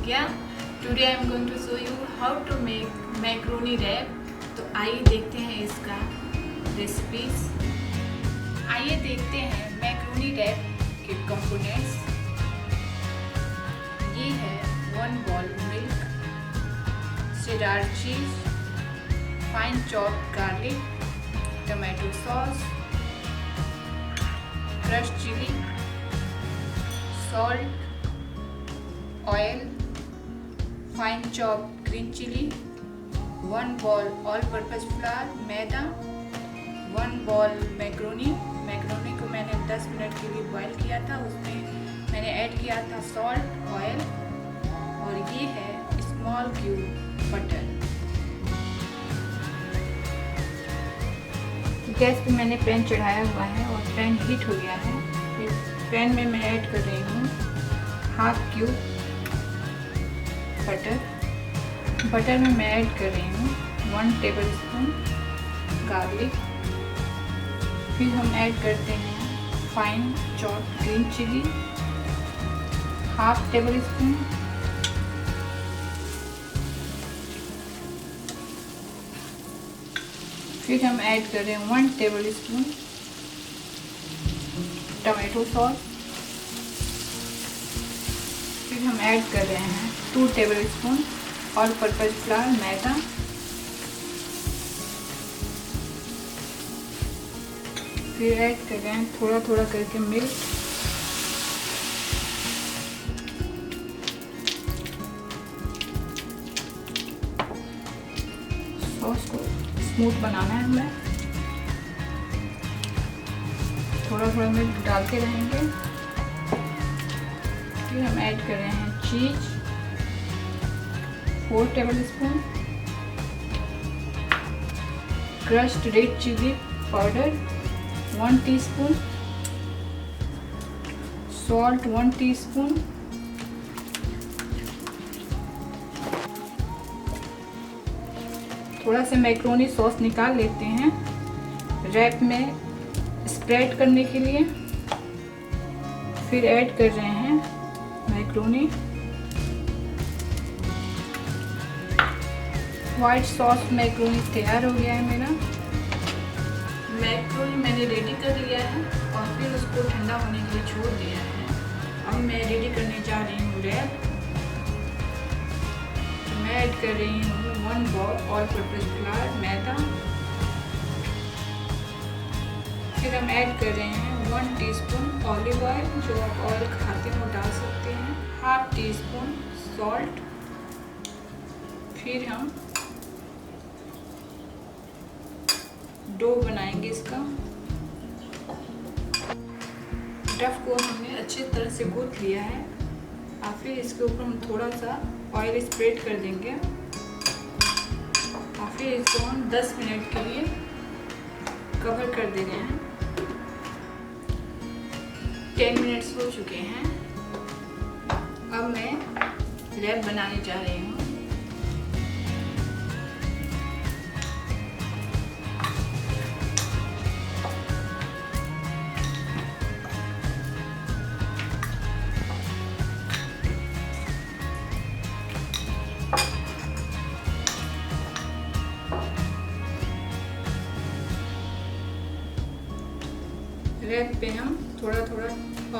Pratigya. Today I am going to show you how to make macaroni wrap. तो आइए देखते हैं इसका रेसिपीज। आइए देखते हैं मैक्रोनी रैप के कंपोनेंट्स। ये है 1 ball milk, cheddar cheese, fine chopped garlic, tomato sauce, crushed chilli, salt, oil, fine chopped green chilli, 1 bowl all purpose flour, maida, 1 bowl macaroni को मैंने 10 मिनट के लिए बॉईल किया था। उसमें मैंने ऐड किया था सॉल्ट, ऑयल, और ये है स्मॉल क्यूब बटर। गैस पे मैंने पैन चढ़ाया हुआ है और पैन हीट हो गया है। फिर पैन में मैं ऐड कर रही हूँ हाफ क्यूब बटर में मैं ऐड कर रही हूँ 1 टेबल स्पून गार्लिक। फिर हम ऐड करते हैं fine chopped green chilli, half tablespoon. फिर हम ऐड कर रहे हैं 1 टेबल स्पून टमाटो सॉस। फिर हम ऐड कर रहे हैं 2 tablespoon all purpose flour maida. फिर ऐड कर रहे हैं थोड़ा थोड़ा करके मिल्क। सॉस को स्मूथ बनाना है हमें, थोड़ा थोड़ा मिल्क डालते रहेंगे। फिर हम ऐड कर रहे हैं cheese 4 tablespoon, crushed red chilli powder 1 teaspoon, salt 1 teaspoon, थोड़ा सा मैक्रोनी सॉस निकाल लेते हैं रैप में स्प्रेड करने के लिए। फिर ऐड कर रहे हैं मैक्रोनी। वाइट सॉस मैक्रोनी तैयार हो गया है मेरा। मैक्रोनी मैंने रेडी कर लिया है और फिर उसको ठंडा होने के लिए छोड़ दिया है। अब मैं रेडी करने जा रही हूँ रैप। मैं ऐड कर रही हूँ 1 bowl all purpose flour maida. फिर हम ऐड कर रहे हैं 1 टीस्पून ऑलिव ऑयल, जो आप ऑयल खाते हो डाल सकते हैं, हाफ टी स्पून सॉल्ट। फिर हम डो बनाएंगे इसका। डफ को हमने अच्छी तरह से गूंथ लिया है और फिर इसके ऊपर हम थोड़ा सा ऑयल स्प्रेड कर देंगे और फिर इसको हम 10 मिनट के लिए कवर कर दे रहे हैं। 10 मिनट्स हो चुके हैं। अब मैं रैप बनाने जा रही हूँ। रैप पे हम थोड़ा थोड़ा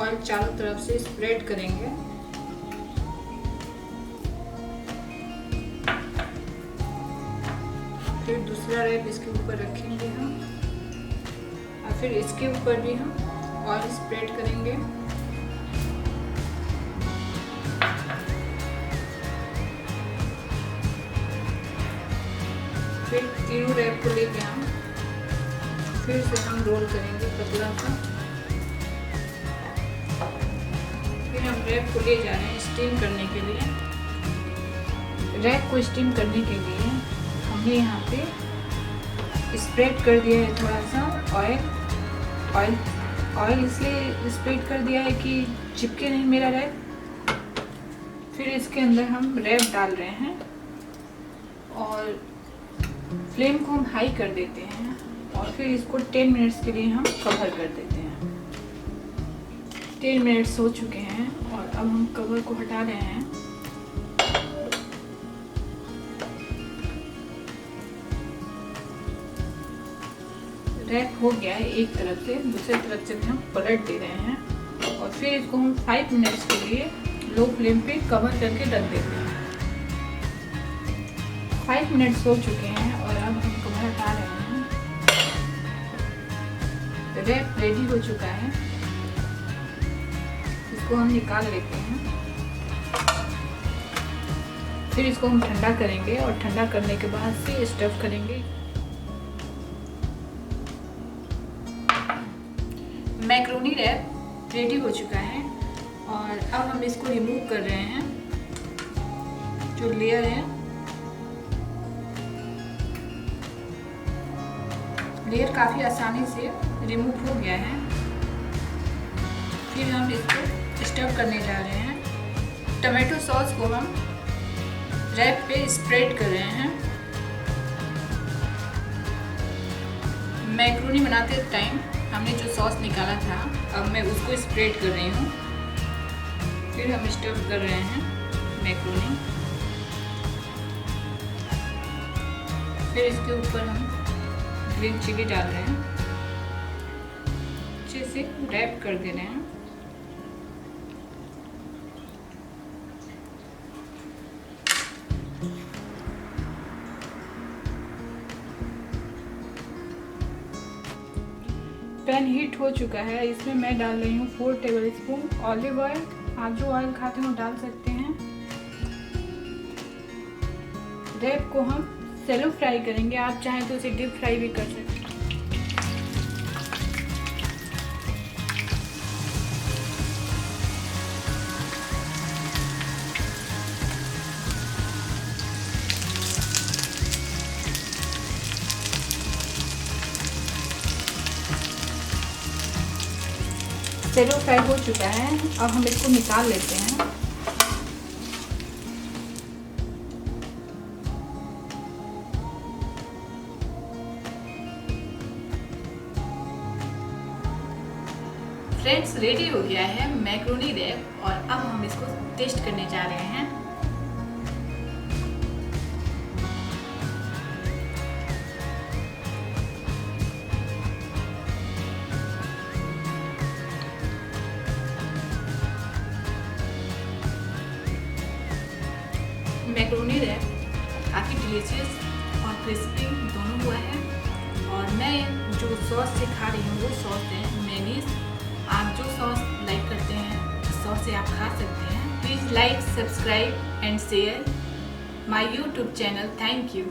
ऑयल चारों तरफ से स्प्रेड करेंगे। फिर दूसरा रैप इसके ऊपर रखेंगे हम और फिर इसके ऊपर भी हम ऑयल स्प्रेड करेंगे। फिर तीनों रैप को लेके हम फिर से हम रोल करेंगे पतला सा। फिर हम रैप को ले जा रहे हैं स्टीम करने के लिए। रैप को स्टीम करने के लिए हमने यहाँ पे स्प्रेड कर दिया है थोड़ा सा ऑयल इसलिए स्प्रेड कर दिया है कि चिपके नहीं मेरा रैप। फिर इसके अंदर हम रैप डाल रहे हैं और फ्लेम को हम हाई कर देते हैं और फिर इसको 10 मिनट्स के लिए हम कवर कर देते हैं। 10 मिनट्स हो चुके हैं और अब हम कवर को हटा रहे हैं। रैप हो गया है एक तरफ से, दूसरी तरफ से भी हम पलट दे रहे हैं और फिर इसको हम 5 मिनट्स के लिए लो फ्लेम पे कवर करके रख देते हैं। 5 मिनट्स हो चुके हैं और अब हम कवर हटा रहे हैं। रैप रेडी हो चुका है, इसको हम निकाल लेते हैं। फिर इसको हम ठंडा करेंगे और ठंडा करने के बाद से स्टफ करेंगे। मैक्रोनी रैप रेडी हो चुका है और अब हम इसको रिमूव कर रहे हैं। जो लेयर है, लेयर काफ़ी आसानी से रिमूव हो गया है। फिर हम इसको स्टफ करने जा रहे हैं। टमाटो सॉस को हम रैप पे स्प्रेड कर रहे हैं। मैक्रोनी बनाते टाइम हमने जो सॉस निकाला था, अब मैं उसको स्प्रेड कर रही हूँ। फिर हम स्टफ कर रहे हैं मैक्रोनी। फिर इसके ऊपर हम ग्रीन चिली डाल रहे हैं, अच्छे से रैप कर दे रहे हैं। पैन हीट हो चुका है, इसमें मैं डाल रही हूँ 4 टेबलस्पून ऑलिव ऑयल। आप जो ऑयल खाते हो डाल सकते हैं। रैप को हम सैलो फ्राई करेंगे, आप चाहें तो इसे डीप फ्राई भी कर सकते हैं। सैलो फ्राई हो चुका है, अब हम इसको निकाल लेते हैं। फ्रेंड्स, रेडी हो गया है मैक्रोनी रैप और अब हम इसको टेस्ट करने जा रहे हैं। मैक्रोनी रैप काफ़ी डिलीशियस और क्रिस्पी दोनों हुआ है और मैं जो सॉस से खा रही हूँ वो सॉस है मेयोनीज। आप जो सॉस लाइक करते हैं उस सॉस से आप खा सकते हैं। Please like, subscribe and share my YouTube channel. Thank you.